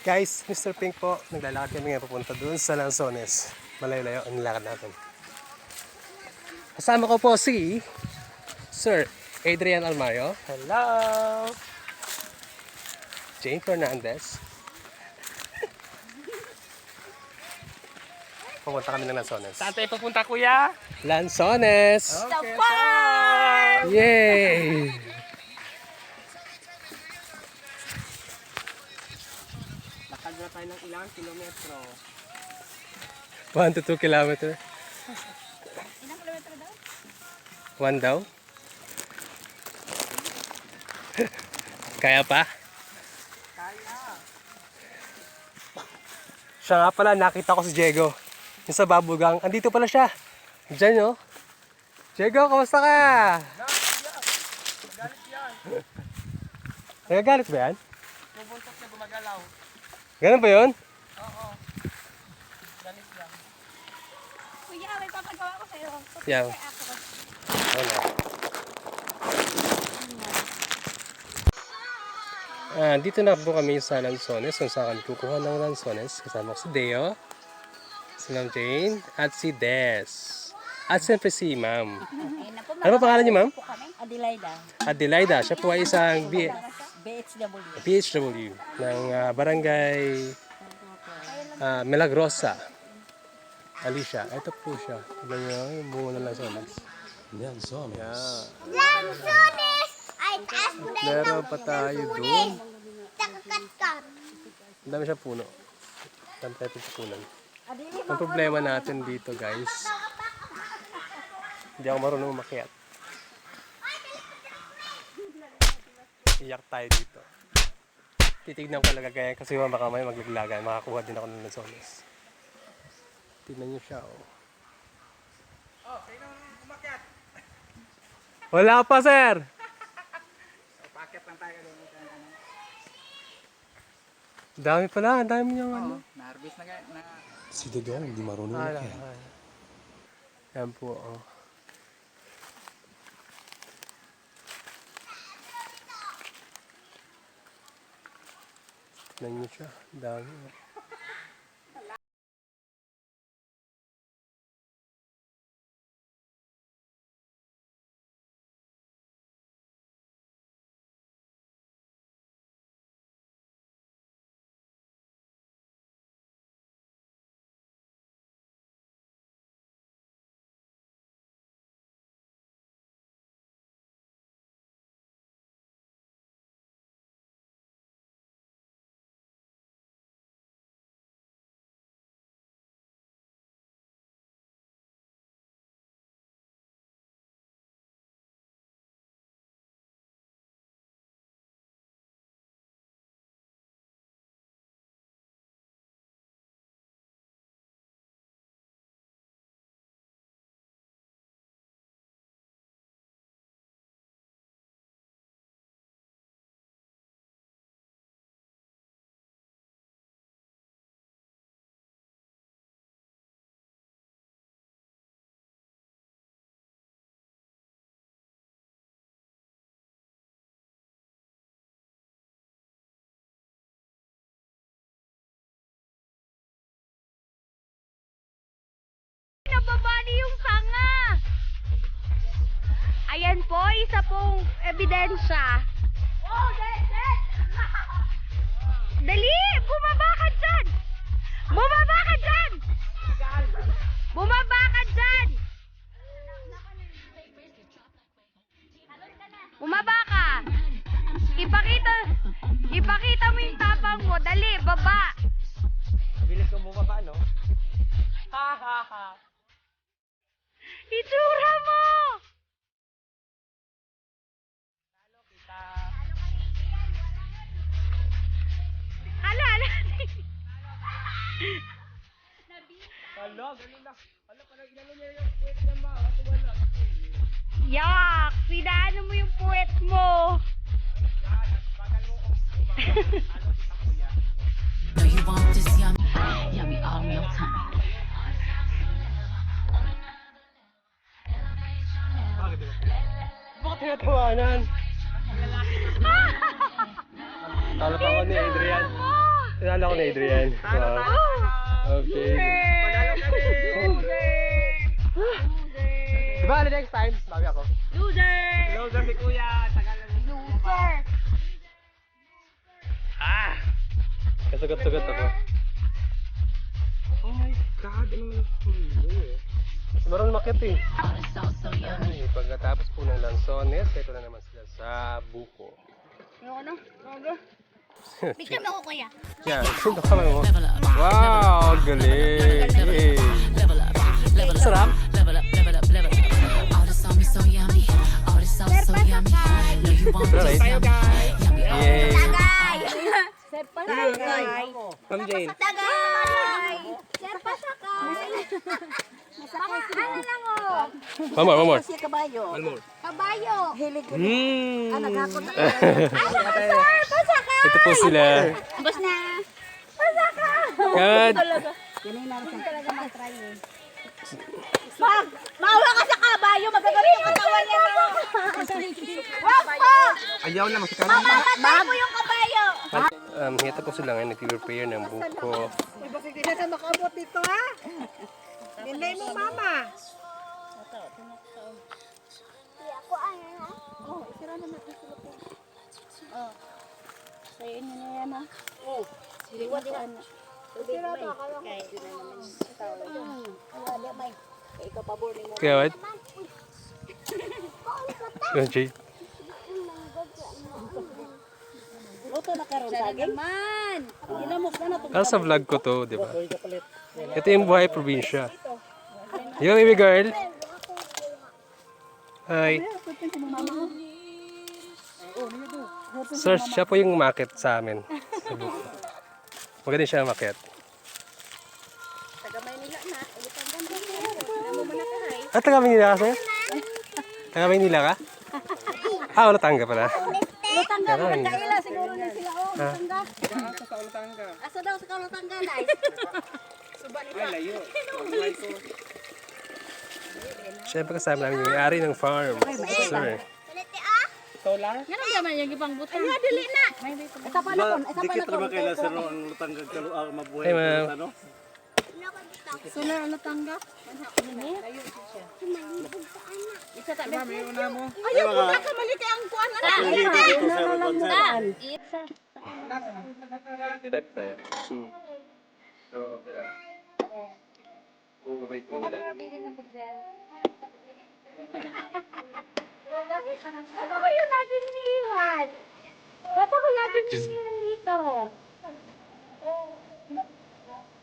Guys, Mr. Pink po, naglalakad kami ngayon papunta doon sa Lanzones. Malayo-layo ang nilakad natin. Kasama ko po si Sir Adrian Almario. Hello! Jane Fernandez. Pupunta kami ng Lanzones. Saan tayo papunta, kuya? Lanzones! Okay, farm! Yay! Lakad na tayo ng ilang kilometro. 1 to 2 kilometer. Ilang kilometro daw? 1 daw. Kaya pa? Kaya. Siya nga pala, nakita ko si Diego. Yung sa Babugang. Andito pala siya. Diyan, no? Diego, kamusta ka? Galit yan. Nagagalit ba yan? Bubuntok na gumagalaw. Ganun ba yun? Oo. Galit yan. Kuya, may papagawa ko sa'yo. Yeah. Kaya ako. Ano? Dito na po kami sa Lanzones kung saan kami kukuha ng Lanzones. Kasama ko si Deo, si Ma'am Jane, at si Des. At siyempre si Ma'am. Ano ba pangalan niyo, Ma'am? Adelaida. Adelaida. Siya po ay isang BHW. PHW ng barangay Milagrosa. Alicia. Ito po siya. Tignan niyo yung bunga ng Lanzones. Lanzones. Lanzones! Ay, taas ko na yung Meron pa tayo doon. nakakatkat. Ang dami siya puno. Ang dami tayo pupunan. Ang problema natin dito, guys, hindi ako marunong umakyat. Iyak tayo dito. Titignan ko talaga kaya kasi baka may maglaglagan. Makakuha din ako ng Lanzones. Tignan niyo siya, oh. Oh, sino umakyat? Wala pa, sir! Paket lang tayo doon. Dami pala, ang dami niyang ano. Na-harvest na. Si Dodong hindi marunong Ala, umakyat. ala. Yan po, oh. Tignan niyo siya, ang dami, oh. Nababali yung tanga! Ayan po, isa pong ebidensya. Oh, Dali! Bumaba ka dyan! Bumaba ka dyan! Bumaba ka dyan! Bumaba ka! Ipakita mo yung tapang mo. Dali, baba! Bilis kong bumaba, no? Ha ha ha! Itsura mo! Hala! Hala, ganun na. Hala, parang inano niya yung puwet niya, ma. Kasi wala. Yak! Pinaano mo yung puwet mo? Bagal mo kung bumaba. Ano kita, kuya? No, you want this yummy all meal time. Bakit tinatawanan? Talap ako ni Adrian. Tinala ko na Adrian. Wow. Okay. Panalo kami! Diba, next time, sabi ako. Loser si Kuya. Tagal na loser. Kasagot-sagot ako. Oh my God, ano naman ito? Mas marunong makit eh. All the sauce so yummy. Ay, pagkatapos po ng lansones, ito na naman sila sa buko. Bigyan mo ako, kuya. Yan, sino ka mo? Level up. Wow, galing! Level up. Level up. Sarap! Level up. Level up. Level up. All the sauce so yummy. All the sauce so yummy. Know you want this yummy. Yummy. Yay! Tagay! Ma'am Jane. Tagay! Sir, pasakay! Ano lang oh? One more. Kabayo. Kabayo. Hilig ko. Naghakot na. Sir, Pasakay! ito po sila. Bus na. Pasakay! Good. Talaga matry eh. Maula ka sa kabayo, magagaling yung katawan niya. Wag po! Ayaw na, masikara. Mamamatay mo yung kabayo. Ito po sila ngayon, nag-prepare ng buko. Hindi na makabot dito ha. Hindi mo mama. Ako ano ha? Oh, isira na natin sila po. Oh. Sayin niyo na yan ha. Oh. Siliwat yan. Isira to, akala ko. Wala may. Ikaw pabor ni mo. Kaya what? Ma'am Jane. Luto na karon saging. Man. Ginamok na na to. Sa vlog ko to, di ba? Ito yung buhay probinsya. Yo, baby girl. Hi. Sir, siya po yung market sa amin. Sa buko. Maganda siya ang market. Taga Maynila na. Ilitan ganda. Namo man ka hay. Taga Maynila ka, sir? Taga Maynila ka? Wala tangga pala. Lutangga, magkaila siguro na sila oh. Lutangga. Sa Ultanga. Asa daw sa Kalutangga, guys? Ay, layo. Siyempre kasama namin yung may-ari ng farm. Sir. Paliti ah. Solar? Ganun naman yung ibang buta. Ay, dili na. Isa pa na kon, isa pa na kon. Hey, ma'am. Sula ang natangga. Isa ta Diba, may una mo? Ayaw ko na kamaliti ang kuan na. Isa. Ano ba yung natin iniwan? Ba't ako natin iniwan dito?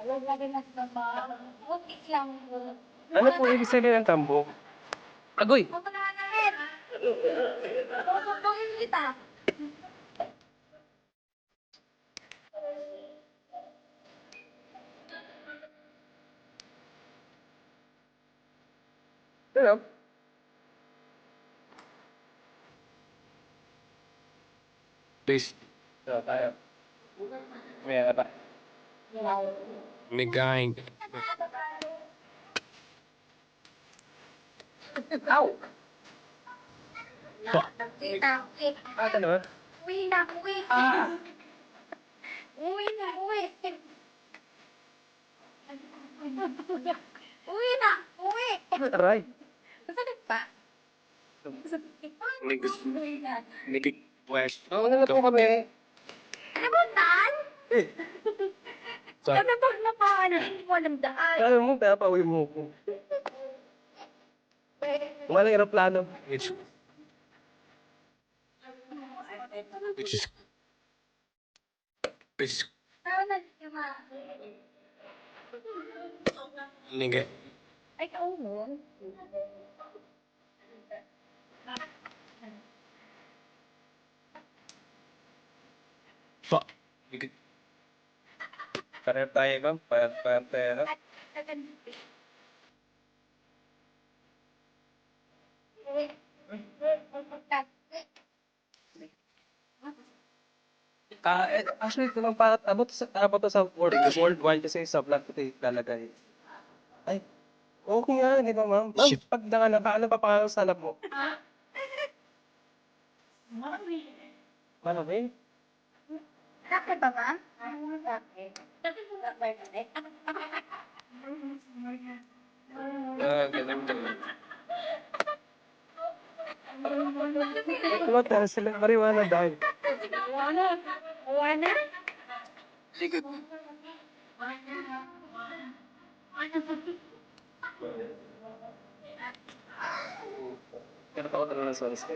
Alam lagi na sa mga butik lang. Ano po ibig sabihin ng tambok? Agoy! Ako na rin. Tututungin kita. Ano? Please. Tayo. May ano ba? May gaing. Ow! Kita. Ano ba? Uwi na, uwi. Uwi na, uwi. Uwi na, uwi. Aray! Masakit pa? Uwi na. Oo, na po kami. Nabutan? Sorry. Ano pag napaano, hindi mo alam daan. Alam mo, pinapauwi mo ko. Walang aeroplano. Which is Tao na yung mga. Nigga. Ay, kaumo. Fuck. Pareho tayo, ma'am. Pareho tayo. Actually, ito lang para abot sa worldwide kasi sa vlog ko ito lalagay. Ay, okay nga, di ba, ma'am? Ma'am, pag nanganak ka, ano pa pangalan sa anak mo? Mami. Bakit ba, ma'am? Bakit? Bakit? Ganun. Tumatawa sila. Mariwana dahil. Uwana? Ligot. Kaya ako talaga ng sones.